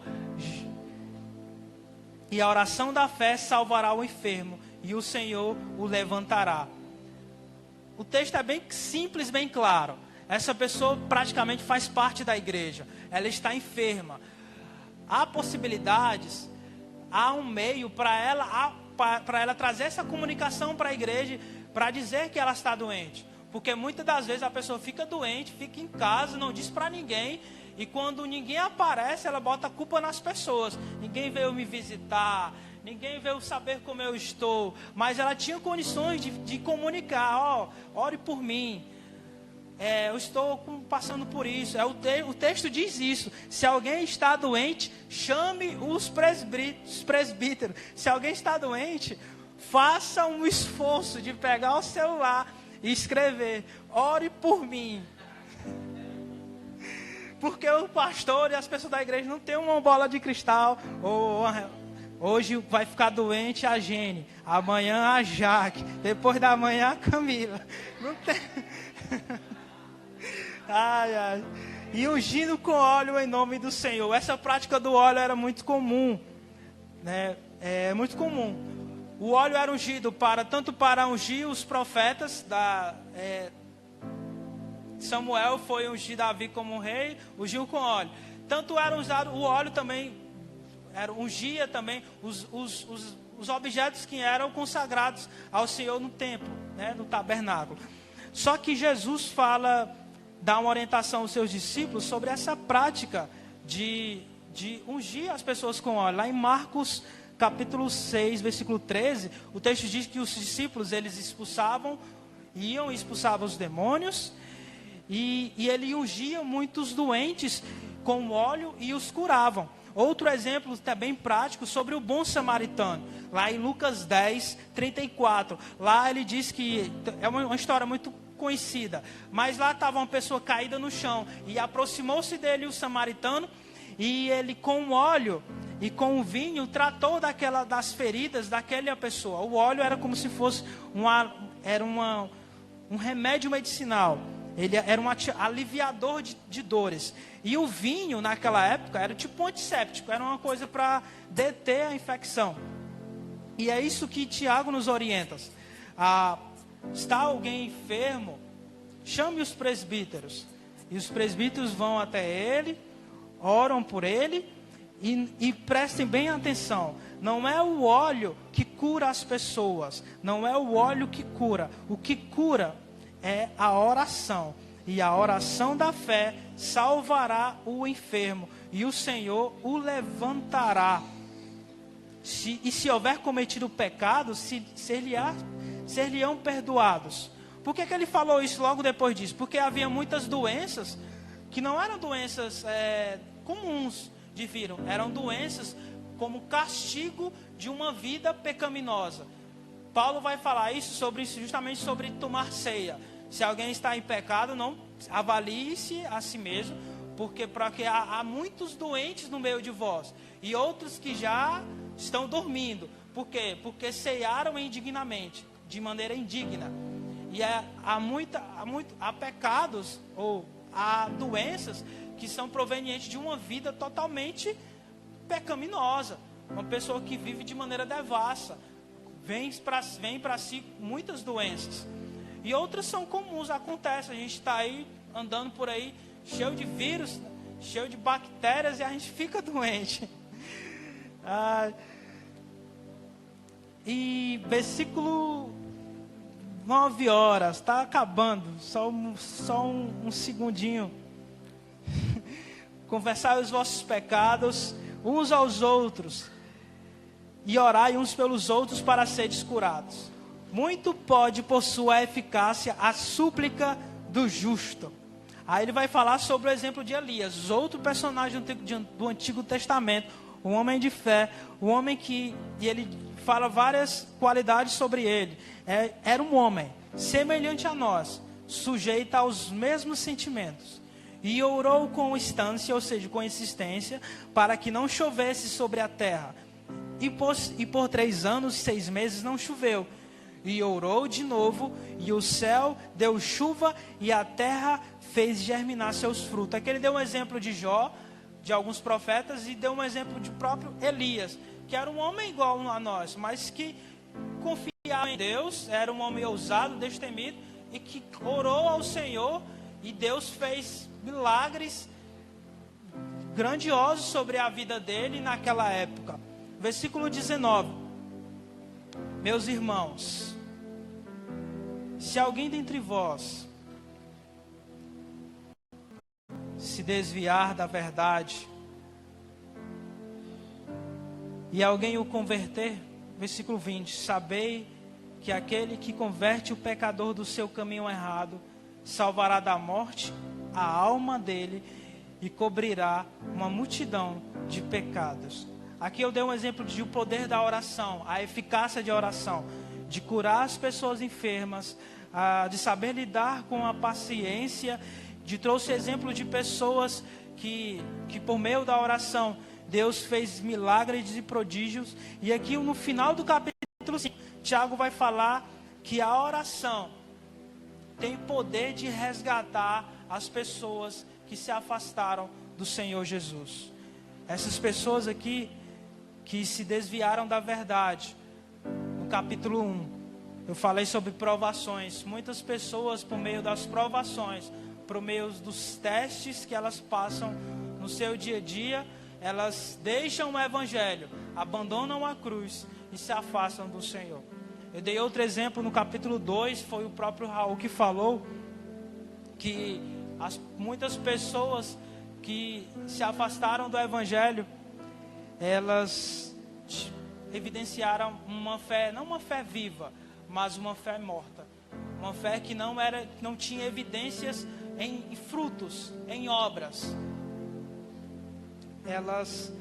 E a oração da fé salvará o enfermo e o Senhor o levantará. O texto é bem simples, bem claro. Essa pessoa praticamente faz parte da igreja. Ela está enferma. Há possibilidades, há um meio para ela trazer essa comunicação para a igreja, para dizer que ela está doente. Porque muitas das vezes a pessoa fica doente, fica em casa, não diz para ninguém, e quando ninguém aparece, ela bota a culpa nas pessoas. Ninguém veio me visitar, ninguém veio saber como eu estou, mas ela tinha condições de comunicar: ore por mim, eu estou passando por isso. O texto diz isso: se alguém está doente, chame os presbíteros. Se alguém está doente, faça um esforço de pegar o celular e escrever: ore por mim. Porque o pastor e as pessoas da igreja não têm uma bola de cristal ou Hoje vai ficar doente a Gene, amanhã a Jaque, depois da manhã a Camila. Não tem... Ai, ai. E ungindo com óleo em nome do Senhor. Essa prática do óleo era muito comum, né? É muito comum. O óleo era ungido tanto para ungir os profetas. Samuel foi ungir Davi como rei, ungiu com óleo. Tanto era usado o óleo também, ungia também os objetos que eram consagrados ao Senhor no templo, né? No tabernáculo. Só que Jesus dá uma orientação aos seus discípulos sobre essa prática de ungir as pessoas com óleo. Lá em Marcos capítulo 6, versículo 13, o texto diz que os discípulos, eles expulsavam os demônios, e ele ungia muitos doentes com óleo e os curavam. Outro exemplo também prático sobre o bom samaritano, lá em Lucas 10, 34, lá ele diz que, é uma história muito conhecida, mas lá estava uma pessoa caída no chão, e aproximou-se dele o samaritano, e ele com o óleo e com o vinho tratou das feridas daquela pessoa. O óleo era como se fosse um remédio medicinal, ele era um aliviador de dores, e o vinho naquela época era tipo um antisséptico, era uma coisa para deter a infecção. E é isso que Tiago nos orienta. Está alguém enfermo, chame os presbíteros, e os presbíteros vão até ele, oram por ele, e prestem bem atenção. Não é o óleo que cura as pessoas, não é o óleo que cura. O que cura é a oração, e a oração da fé salvará o enfermo, e o Senhor o levantará. Se houver cometido pecado, ser-lhe-ão perdoados. Por que ele falou isso logo depois disso? Porque havia muitas doenças que não eram doenças comuns de vir, eram doenças como castigo de uma vida pecaminosa. Paulo vai falar justamente sobre tomar ceia. Se alguém está em pecado, não avalie-se a si mesmo, porque há muitos doentes no meio de vós, e outros que já estão dormindo. Por quê? Porque ceiaram indignamente, de maneira indigna. E há pecados, ou há doenças que são provenientes de uma vida totalmente pecaminosa. Uma pessoa que vive de maneira devassa, vem para si muitas doenças. E outras são comuns, acontecem. A gente está aí, andando por aí, cheio de vírus, cheio de bactérias, e a gente fica doente. E versículo 9 horas, está acabando, só um segundinho. Confessai os vossos pecados uns aos outros, e orai uns pelos outros para seres curados. Muito pode por sua eficácia a súplica do justo. Aí ele vai falar sobre o exemplo de Elias, outro personagem do Antigo Testamento, um homem de fé, um homem e ele fala várias qualidades sobre ele. Era um homem semelhante a nós, sujeito aos mesmos sentimentos, e orou com instância, ou seja, com insistência, para que não chovesse sobre a terra. E por 3 anos e 6 meses não choveu. E orou de novo, e o céu deu chuva, e a terra fez germinar seus frutos. Aqui ele deu um exemplo de Jó, de alguns profetas, e deu um exemplo de próprio Elias, que era um homem igual a nós, mas que confiava em Deus, era um homem ousado, destemido, e que orou ao Senhor, e Deus fez milagres grandiosos sobre a vida dele naquela época. Versículo 19. Meus irmãos, se alguém dentre vós se desviar da verdade e alguém o converter, versículo 20, sabei que aquele que converte o pecador do seu caminho errado salvará da morte a alma dele e cobrirá uma multidão de pecados. Aqui eu dei um exemplo de o poder da oração, a eficácia de oração, de curar as pessoas enfermas, de saber lidar com a paciência. Trouxe exemplo de pessoas que por meio da oração Deus fez milagres e prodígios. E aqui no final do capítulo 5, Tiago vai falar que a oração tem poder de resgatar as pessoas que se afastaram do Senhor Jesus. Essas pessoas aqui que se desviaram da verdade. No capítulo 1, eu falei sobre provações. Muitas pessoas, por meio das provações, por meio dos testes que elas passam no seu dia a dia, elas deixam o Evangelho, abandonam a cruz e se afastam do Senhor. Eu dei outro exemplo no capítulo 2, foi o próprio Raul que falou que muitas pessoas que se afastaram do Evangelho, elas evidenciaram uma fé, não uma fé viva, mas uma fé morta. Uma fé que não tinha evidências em frutos, em obras. Elas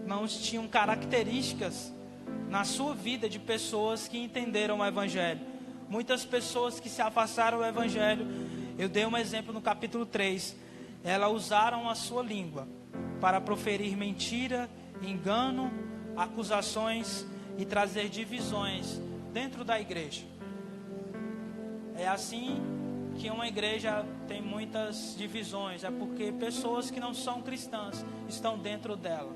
não tinham características na sua vida de pessoas que entenderam o Evangelho. Muitas pessoas que se afastaram do Evangelho, eu dei um exemplo no capítulo 3, elas usaram a sua língua para proferir mentira, engano, acusações e trazer divisões dentro da igreja. É assim que uma igreja tem muitas divisões, é porque pessoas que não são cristãs estão dentro dela.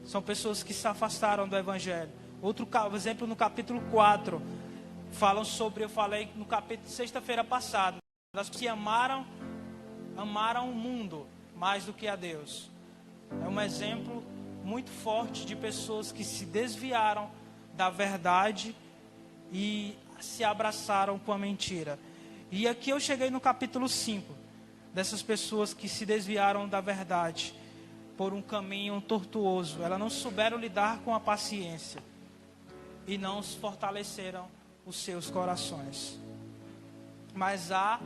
São pessoas que se afastaram do Evangelho. Outro exemplo no capítulo 4, falam sobre, eu falei no capítulo sexta-feira passada, das que amaram o mundo mais do que a Deus. É um exemplo muito forte de pessoas que se desviaram da verdade e se abraçaram com a mentira. E aqui eu cheguei no capítulo 5, dessas pessoas que se desviaram da verdade por um caminho tortuoso. Elas não souberam lidar com a paciência e não fortaleceram os seus corações. Mas há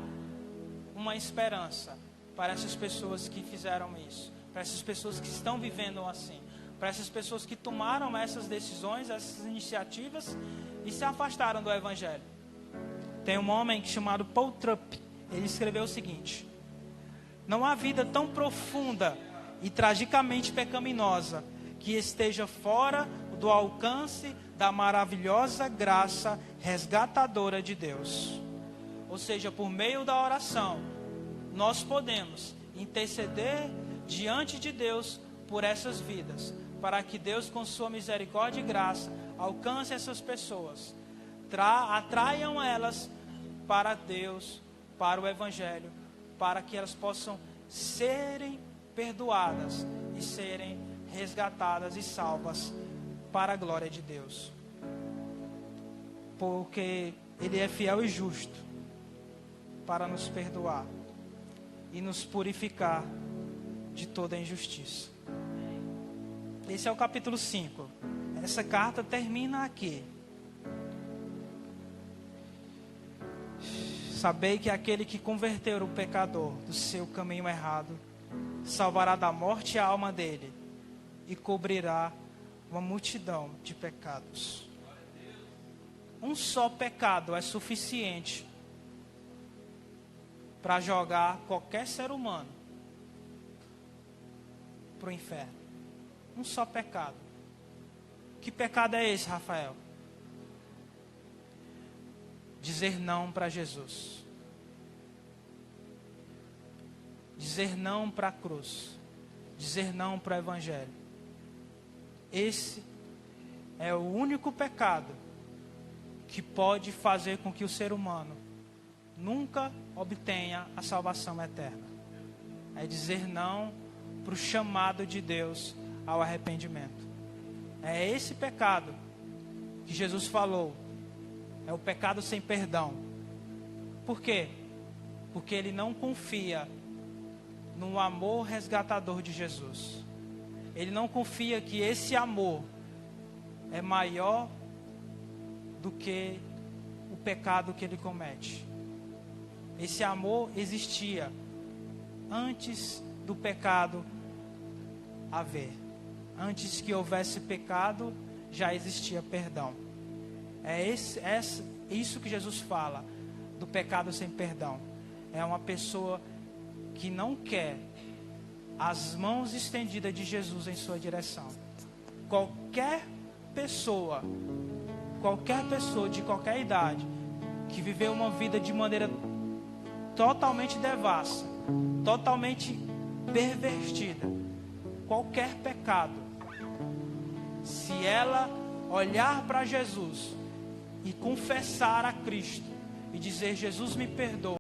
uma esperança para essas pessoas que fizeram isso, para essas pessoas que estão vivendo assim, para essas pessoas que tomaram essas decisões, essas iniciativas e se afastaram do Evangelho. Tem um homem chamado Paul Tripp. Ele escreveu o seguinte: não há vida tão profunda e tragicamente pecaminosa que esteja fora do alcance da maravilhosa graça resgatadora de Deus. Ou seja, por meio da oração, nós podemos interceder diante de Deus por essas vidas, para que Deus, com sua misericórdia e graça, alcance essas pessoas, atraiam elas para Deus, para o Evangelho, para que elas possam serem perdoadas e serem resgatadas e salvas para a glória de Deus. Porque Ele é fiel e justo para nos perdoar e nos purificar de toda injustiça. Esse é o capítulo 5. Essa carta termina aqui. Sabei que aquele que converter o pecador do seu caminho errado salvará da morte a alma dele e cobrirá uma multidão de pecados. Um só pecado é suficiente para jogar qualquer ser humano para o inferno. Um só pecado. Que pecado é esse, Rafael? Dizer não para Jesus. Dizer não para a cruz. Dizer não para o Evangelho. Esse é o único pecado que pode fazer com que o ser humano nunca obtenha a salvação eterna. É dizer não para o chamado de Deus ao arrependimento. É esse pecado que Jesus falou. É o pecado sem perdão. Por quê? Porque ele não confia no amor resgatador de Jesus. Ele não confia que esse amor é maior do que o pecado que ele comete. Esse amor existia antes do pecado haver. Antes que houvesse pecado, já existia perdão. É isso que Jesus fala do pecado sem perdão. É uma pessoa que não quer as mãos estendidas de Jesus em sua direção. Qualquer pessoa de qualquer idade, que viveu uma vida de maneira totalmente devassa, totalmente pervertida, qualquer pecado, se ela olhar para Jesus e confessar a Cristo e dizer: Jesus, me perdoa,